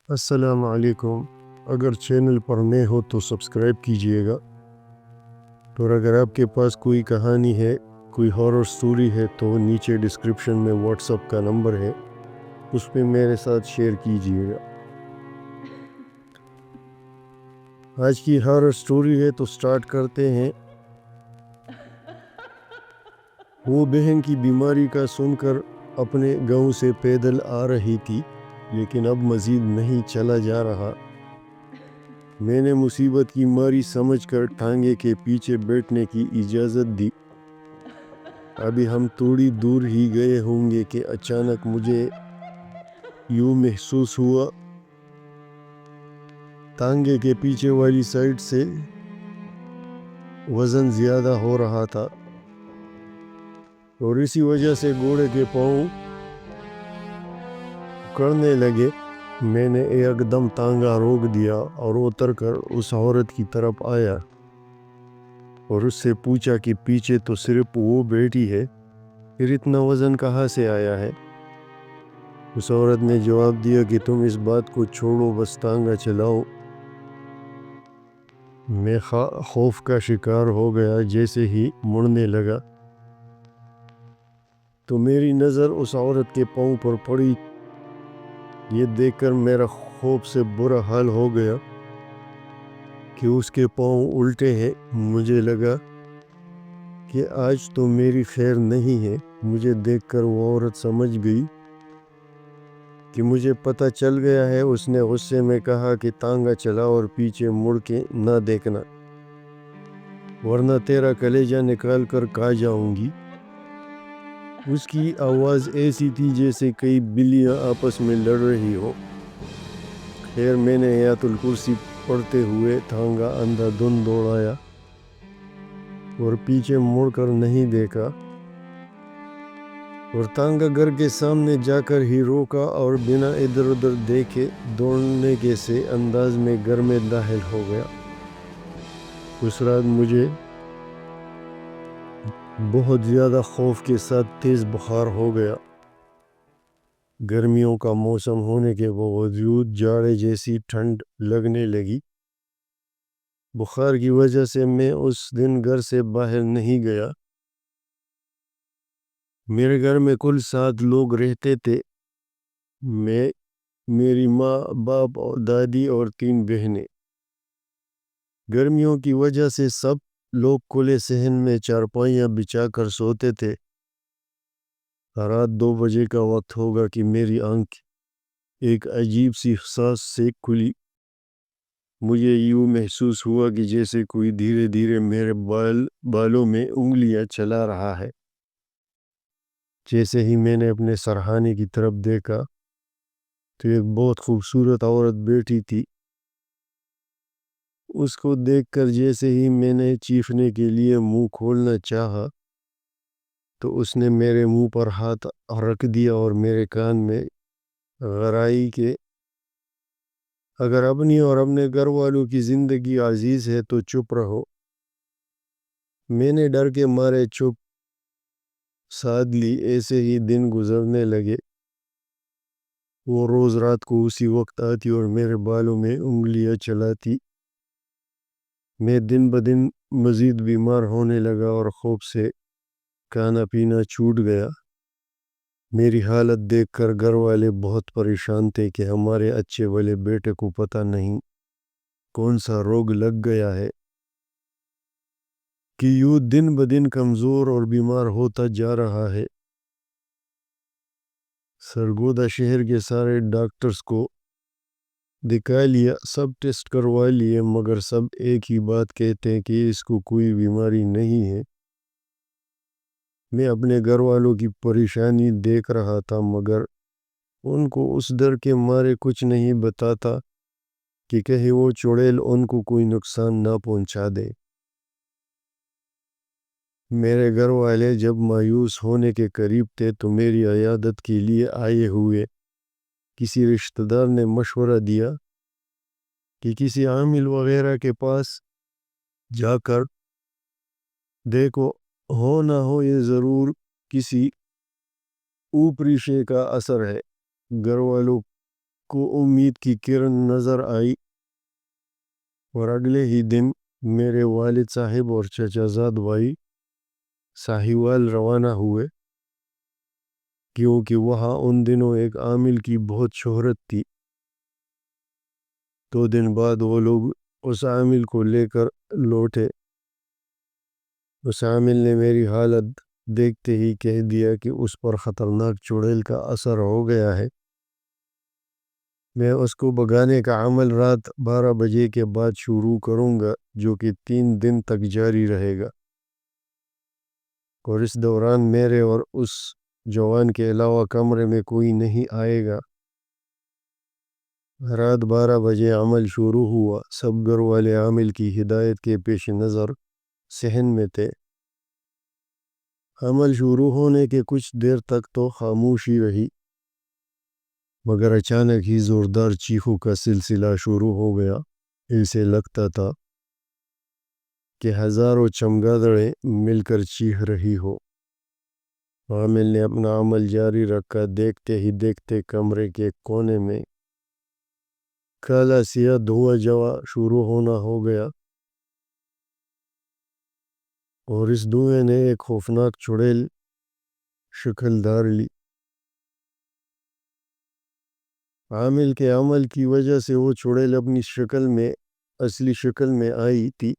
السلام علیکم۔ اگر چینل پر نئے ہو تو سبسکرائب کیجئے گا، اور اگر آپ کے پاس کوئی کہانی ہے، کوئی ہارر سٹوری ہے تو نیچے ڈسکرپشن میں واٹس ایپ کا نمبر ہے، اس پہ میرے ساتھ شیئر کیجئے گا۔ آج کی ہارر سٹوری ہے تو سٹارٹ کرتے ہیں۔ وہ بہن کی بیماری کا سن کر اپنے گاؤں سے پیدل آ رہی تھی، لیکن اب مزید نہیں چلا جا رہا۔ میں نے مصیبت کی ماری سمجھ کر ٹانگے کے پیچھے بیٹھنے کی اجازت دی۔ ابھی ہم تھوڑی دور ہی گئے ہوں گے کہ اچانک مجھے یوں محسوس ہوا ٹانگے کے پیچھے والی سائڈ سے وزن زیادہ ہو رہا تھا، اور اسی وجہ سے گھوڑے کے پاؤں اکڑنے لگے۔ میں نے ایک دم ٹانگا روک دیا اور اتر کر اس عورت کی طرف آیا اور اس سے پوچھا کہ پیچھے تو صرف وہ بیٹی ہے، پھر اتنا وزن کہاں سے آیا ہے؟ اس عورت نے جواب دیا کہ تم اس بات کو چھوڑو، بس ٹانگا چلاؤ۔ میں خوف کا شکار ہو گیا۔ جیسے ہی مڑنے لگا تو میری نظر اس عورت کے پاؤں پر پڑی۔ یہ دیکھ کر میرا خوف سے برا حال ہو گیا کہ اس کے پاؤں الٹے ہیں۔ مجھے لگا کہ آج تو میری خیر نہیں ہے۔ مجھے دیکھ کر وہ عورت سمجھ گئی کہ مجھے پتہ چل گیا ہے۔ اس نے غصے میں کہا کہ ٹانگا چلا اور پیچھے مڑ کے نہ دیکھنا، ورنہ تیرا کلیجہ نکال کر کھا جاؤں گی۔ اس کی آواز ایسی تھی جیسے کئی بلیاں آپس میں لڑ رہی ہو۔ خیر میں نے آیت الکرسی پڑھتے ہوئے ٹانگا اندھا دھند دوڑایا اور پیچھے مڑ کر نہیں دیکھا، اور ٹانگا گھر کے سامنے جا کر ہی روکا اور بنا ادھر ادھر دیکھے دوڑنے کے سے انداز میں گھر میں داخل ہو گیا۔ اس رات مجھے بہت زیادہ خوف کے ساتھ تیز بخار ہو گیا۔ گرمیوں کا موسم ہونے کے باوجود جاڑے جیسی ٹھنڈ لگنے لگی۔ بخار کی وجہ سے میں اس دن گھر سے باہر نہیں گیا۔ میرے گھر میں کل 7 لوگ رہتے تھے، میں، میری ماں، باپ اور دادی اور 3 بہنیں۔ گرمیوں کی وجہ سے سب لوگ کھلے صحن میں چارپائیاں بچھا کر سوتے تھے۔ رات 2 بجے کا وقت ہوگا کہ میری آنکھ ایک عجیب سی احساس سے کھلی۔ مجھے یوں محسوس ہوا کہ جیسے کوئی دھیرے دھیرے میرے بالوں میں انگلیاں چلا رہا ہے۔ جیسے ہی میں نے اپنے سرہانے کی طرف دیکھا تو ایک بہت خوبصورت عورت بیٹھی تھی۔ اس کو دیکھ کر جیسے ہی میں نے چیخنے کے لیے منہ کھولنا چاہا تو اس نے میرے منہ پر ہاتھ رکھ دیا اور میرے کان میں غرائی کہ اگر اپنی اور اپنے گھر والوں کی زندگی عزیز ہے تو چپ رہو۔ میں نے ڈر کے مارے چپ سادھ لی۔ ایسے ہی دن گزرنے لگے۔ وہ روز رات کو اسی وقت آتی اور میرے بالوں میں انگلیاں چلاتی۔ میں دن بدن مزید بیمار ہونے لگا اور خوف سے کھانا پینا چھوٹ گیا۔ میری حالت دیکھ کر گھر والے بہت پریشان تھے کہ ہمارے اچھے والے بیٹے کو پتہ نہیں کون سا روگ لگ گیا ہے کہ یوں دن بدن کمزور اور بیمار ہوتا جا رہا ہے۔ سرگودا شہر کے سارے ڈاکٹرز کو دکھا لیا، سب ٹیسٹ کروا لیے، مگر سب ایک ہی بات کہتے ہیں کہ اس کو کوئی بیماری نہیں ہے۔ میں اپنے گھر والوں کی پریشانی دیکھ رہا تھا، مگر ان کو اس ڈر کے مارے کچھ نہیں بتاتا کہ کہیں وہ چڑیل ان کو کوئی نقصان نہ پہنچا دے۔ میرے گھر والے جب مایوس ہونے کے قریب تھے تو میری عیادت کے لیے آئے ہوئے کسی رشتہ دار نے مشورہ دیا کہ کسی عامل وغیرہ کے پاس جا کر دیکھو، ہو نہ ہو یہ ضرور کسی اوپری شے کا اثر ہے۔ گھر والوں کو امید کی کرن نظر آئی، اور اگلے ہی دن میرے والد صاحب اور چچا زاد بھائی ساہیوال روانہ ہوئے، کیونکہ وہاں ان دنوں ایک عامل کی بہت شہرت تھی۔ 2 دن بعد وہ لوگ اس عامل کو لے کر لوٹے۔ اس عامل نے میری حالت دیکھتے ہی کہہ دیا کہ اس پر خطرناک چڑیل کا اثر ہو گیا ہے، میں اس کو بھگانے کا عمل رات 12 بجے کے بعد شروع کروں گا، جو کہ 3 دن تک جاری رہے گا، اور اس دوران میرے اور اس جوان کے علاوہ کمرے میں کوئی نہیں آئے گا۔ رات 12 بجے عمل شروع ہوا۔ سب گھر والے عامل کی ہدایت کے پیش نظر صحن میں تھے۔ عمل شروع ہونے کے کچھ دیر تک تو خاموشی رہی، مگر اچانک ہی زوردار چیخوں کا سلسلہ شروع ہو گیا۔ اسے لگتا تھا کہ ہزاروں چمگادڑیں مل کر چیخ رہی ہو۔ عامل نے اپنا عمل جاری رکھا۔ دیکھتے ہی دیکھتے کمرے کے کونے میں کالا سیاہ دھواں جمع شروع ہونا ہو گیا، اور اس دھوئیں نے ایک خوفناک چڑیل شکل دھار لی۔ عامل کے عمل کی وجہ سے وہ چڑیل اپنی اصلی شکل میں آئی تھی۔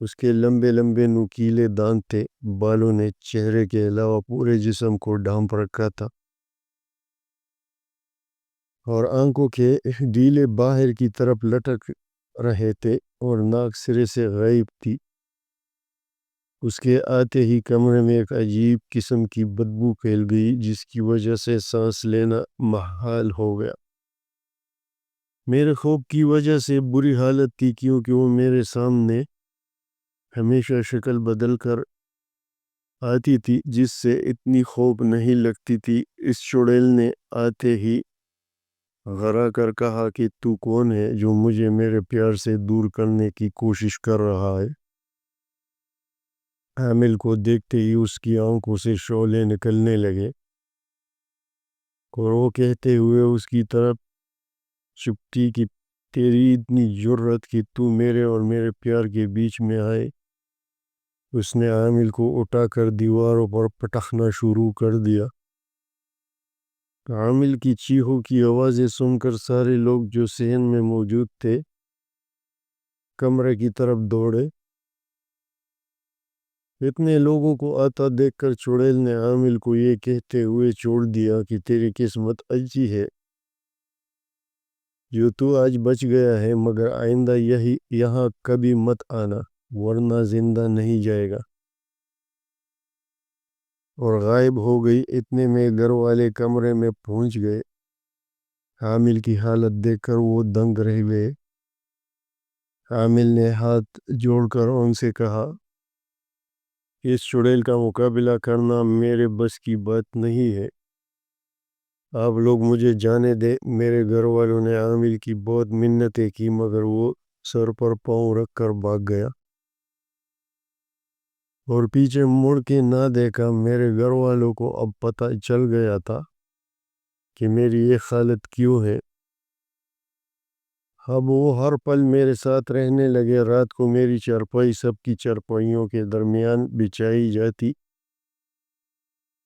اس کے لمبے لمبے نوکیلے دانت تھے، بالوں نے چہرے کے علاوہ پورے جسم کو ڈھانپ رکھا تھا، اور آنکھوں کے ڈیلے باہر کی طرف لٹک رہے تھے اور ناک سرے سے غائب تھی۔ اس کے آتے ہی کمرے میں ایک عجیب قسم کی بدبو پھیل گئی، جس کی وجہ سے سانس لینا محال ہو گیا۔ میرے خوف کی وجہ سے بری حالت تھی، کیونکہ وہ میرے سامنے ہمیشہ شکل بدل کر آتی تھی، جس سے اتنی خوف نہیں لگتی تھی۔ اس چڑیل نے آتے ہی غرا کر کہا کہ تو کون ہے جو مجھے میرے پیار سے دور کرنے کی کوشش کر رہا ہے؟ عامل کو دیکھتے ہی اس کی آنکھوں سے شعلے نکلنے لگے، اور وہ کہتے ہوئے اس کی طرف چپٹی کہ تیری اتنی جرأت کہ تو میرے اور میرے پیار کے بیچ میں آئے۔ اس نے عامل کو اٹھا کر دیواروں پر پٹخنا شروع کر دیا۔ عامل کی چیخوں کی آوازیں سن کر سارے لوگ جو صحن میں موجود تھے کمرے کی طرف دوڑے۔ اتنے لوگوں کو آتا دیکھ کر چڑیل نے عامل کو یہ کہتے ہوئے چھوڑ دیا کہ تیری قسمت اچھی ہے جو تو آج بچ گیا ہے، مگر آئندہ یہاں کبھی مت آنا، ورنہ زندہ نہیں جائے گا، اور غائب ہو گئی۔ اتنے میں گھر والے کمرے میں پہنچ گئے۔ عامل کی حالت دیکھ کر وہ دنگ رہ گئے۔ عامل نے ہاتھ جوڑ کر ان سے کہا، اس چڑیل کا مقابلہ کرنا میرے بس کی بات نہیں ہے، آپ لوگ مجھے جانے دیں۔ میرے گھر والوں نے عامل کی بہت منتیں کی، مگر وہ سر پر پاؤں رکھ کر بھاگ گیا اور پیچھے مڑ کے نہ دیکھا۔ میرے گھر والوں کو اب پتہ چل گیا تھا کہ میری یہ حالت کیوں ہے۔ اب وہ ہر پل میرے ساتھ رہنے لگے۔ رات کو میری چارپائی سب کی چارپائیوں کے درمیان بچھائی جاتی۔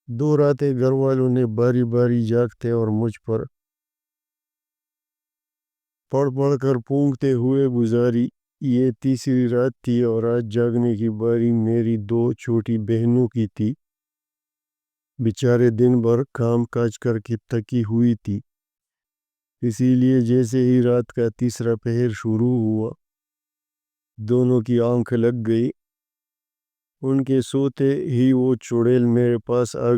2 راتیں گھر والوں نے باری باری جاگتے اور مجھ پر پڑھ پڑھ کر پونگتے ہوئے گزاری۔ یہ تیسری رات تھی اور آج جاگنے کی باری میری 2 چھوٹی بہنوں کی تھی۔ بیچارے دن بھر کام کاج کر کے تھکی ہوئی تھی، اسی لیے جیسے ہی رات کا تیسرا پہر شروع ہوا دونوں کی آنکھ لگ گئی۔ ان کے سوتے ہی وہ چڑیل میرے پاس آ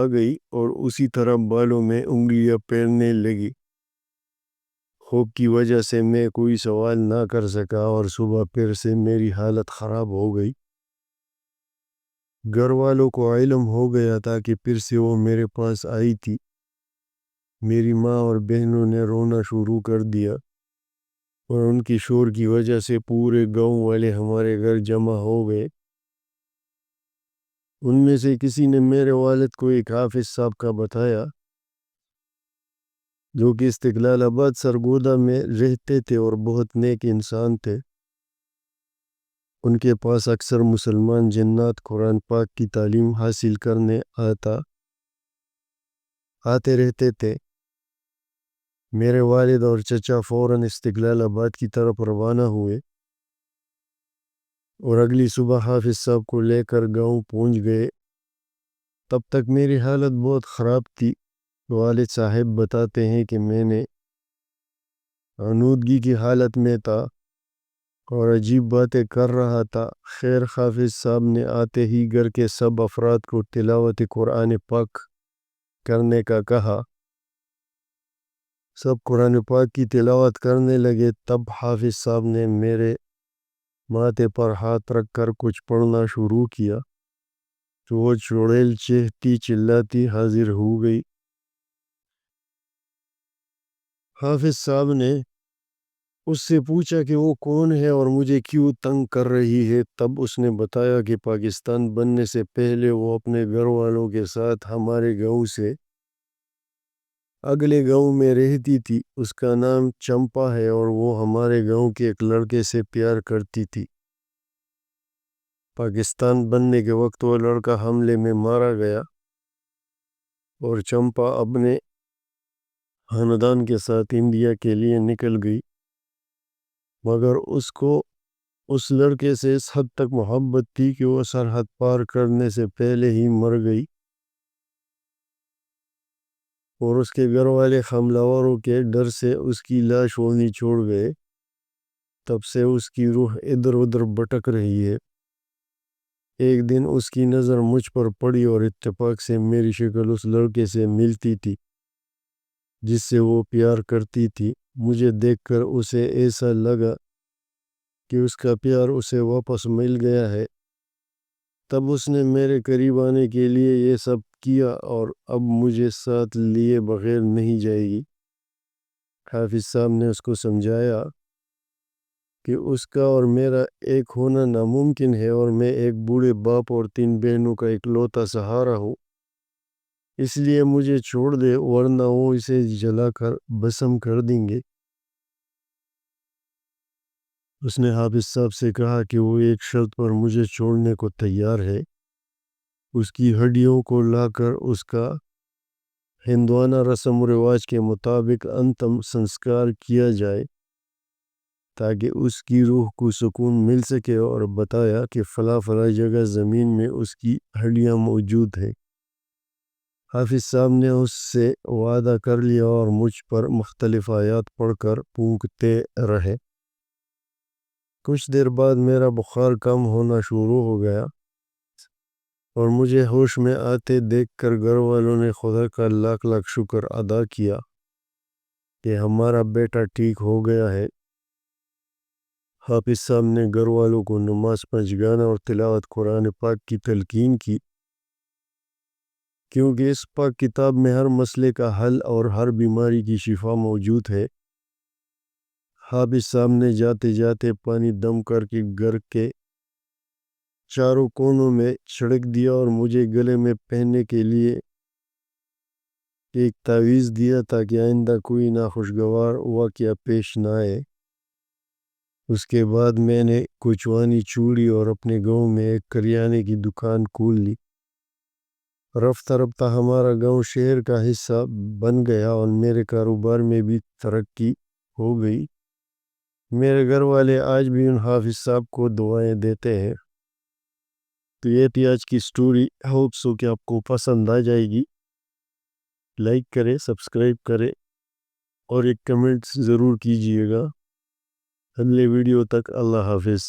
گئی اور اسی طرح بالوں میں انگلیاں پھیرنے لگی۔ خوف کی وجہ سے میں کوئی سوال نہ کر سکا، اور صبح پھر سے میری حالت خراب ہو گئی۔ گھر والوں کو علم ہو گیا تھا کہ پھر سے وہ میرے پاس آئی تھی۔ میری ماں اور بہنوں نے رونا شروع کر دیا، اور ان کی شور کی وجہ سے پورے گاؤں والے ہمارے گھر جمع ہو گئے۔ ان میں سے کسی نے میرے والد کو ایک حافظ صاحب کا بتایا جو کہ استقلال آباد سرگودا میں رہتے تھے اور بہت نیک انسان تھے۔ ان کے پاس اکثر مسلمان جنات قرآن پاک کی تعلیم حاصل کرنے آتے رہتے تھے۔ میرے والد اور چچا فوراً استقلال آباد کی طرف روانہ ہوئے اور اگلی صبح حافظ صاحب کو لے کر گاؤں پہنچ گئے۔ تب تک میری حالت بہت خراب تھی۔ والد صاحب بتاتے ہیں کہ میں نے آنودگی کی حالت میں تھا اور عجیب باتیں کر رہا تھا۔ خیر حافظ صاحب نے آتے ہی گھر کے سب افراد کو تلاوت قرآن پاک کرنے کا کہا۔ سب قرآن پاک کی تلاوت کرنے لگے۔ تب حافظ صاحب نے میرے ماتھے پر ہاتھ رکھ کر کچھ پڑھنا شروع کیا تو وہ چڑیل چہتی چلاتی حاضر ہو گئی۔ حافظ صاحب نے اس سے پوچھا کہ وہ کون ہے اور مجھے کیوں تنگ کر رہی ہے۔ تب اس نے بتایا کہ پاکستان بننے سے پہلے وہ اپنے گھر والوں کے ساتھ ہمارے گاؤں سے اگلے گاؤں میں رہتی تھی۔ اس کا نام چمپا ہے اور وہ ہمارے گاؤں کے ایک لڑکے سے پیار کرتی تھی۔ پاکستان بننے کے وقت وہ لڑکا حملے میں مارا گیا اور چمپا اپنے خاندان کے ساتھ انڈیا کے لیے نکل گئی، مگر اس کو اس لڑکے سے اس حد تک محبت تھی کہ وہ سرحد پار کرنے سے پہلے ہی مر گئی اور اس کے گھر والے حملہ آوروں کے ڈر سے اس کی لاش ہونی چھوڑ گئے۔ تب سے اس کی روح ادھر ادھر بھٹک رہی ہے۔ ایک دن اس کی نظر مجھ پر پڑی اور اتفاق سے میری شکل اس لڑکے سے ملتی تھی جس سے وہ پیار کرتی تھی۔ مجھے دیکھ کر اسے ایسا لگا کہ اس کا پیار اسے واپس مل گیا ہے۔ تب اس نے میرے قریب آنے کے لیے یہ سب کیا اور اب مجھے ساتھ لیے بغیر نہیں جائے گی۔ حافظ صاحب نے اس کو سمجھایا کہ اس کا اور میرا ایک ہونا ناممکن ہے اور میں ایک بوڑھے باپ اور 3 بہنوں کا اکلوتا سہارا ہوں، اس لیے مجھے چھوڑ دے ورنہ وہ اسے جلا کر بھسم کر دیں گے۔ اس نے حافظ صاحب سے کہا کہ وہ ایک شرط پر مجھے چھوڑنے کو تیار ہے۔ اس کی ہڈیوں کو لا کر اس کا ہندوانہ رسم و رواج کے مطابق انتم سنسکار کیا جائے تاکہ اس کی روح کو سکون مل سکے، اور بتایا کہ فلاں فلاں جگہ زمین میں اس کی ہڈیاں موجود ہیں۔ حافظ صاحب نے اس سے وعدہ کر لیا اور مجھ پر مختلف آیات پڑھ کر پھونکتے رہے۔ کچھ دیر بعد میرا بخار کم ہونا شروع ہو گیا اور مجھے ہوش میں آتے دیکھ کر گھر والوں نے خدا کا لاکھ لاکھ شکر ادا کیا کہ ہمارا بیٹا ٹھیک ہو گیا ہے۔ حافظ صاحب نے گھر والوں کو نماز پنجگانہ اور تلاوت قرآن پاک کی تلقین کی، کیونکہ اس پاک کتاب میں ہر مسئلے کا حل اور ہر بیماری کی شفا موجود ہے۔ حافظ صاحب نے جاتے جاتے پانی دم کر کے گھر کے چاروں کونوں میں چھڑک دیا اور مجھے گلے میں پہننے کے لیے ایک تعویذ دیا تاکہ آئندہ کوئی ناخوشگوار واقعہ پیش نہ آئے۔ اس کے بعد میں نے کوچوانی چوڑی اور اپنے گاؤں میں ایک کریانے کی دکان کھول لی۔ رفتہ رفتہ ہمارا گاؤں شہر کا حصہ بن گیا اور میرے کاروبار میں بھی ترقی ہو گئی۔ میرے گھر والے آج بھی ان حافظ صاحب کو دعائیں دیتے ہیں۔ تو یہ تھی آج کی سٹوری۔ ہوپ سو کہ آپ کو پسند آ جائے گی۔ لائک کرے، سبسکرائب کرے اور ایک کمنٹ ضرور کیجئے گا۔ اگلے ویڈیو تک اللہ حافظ۔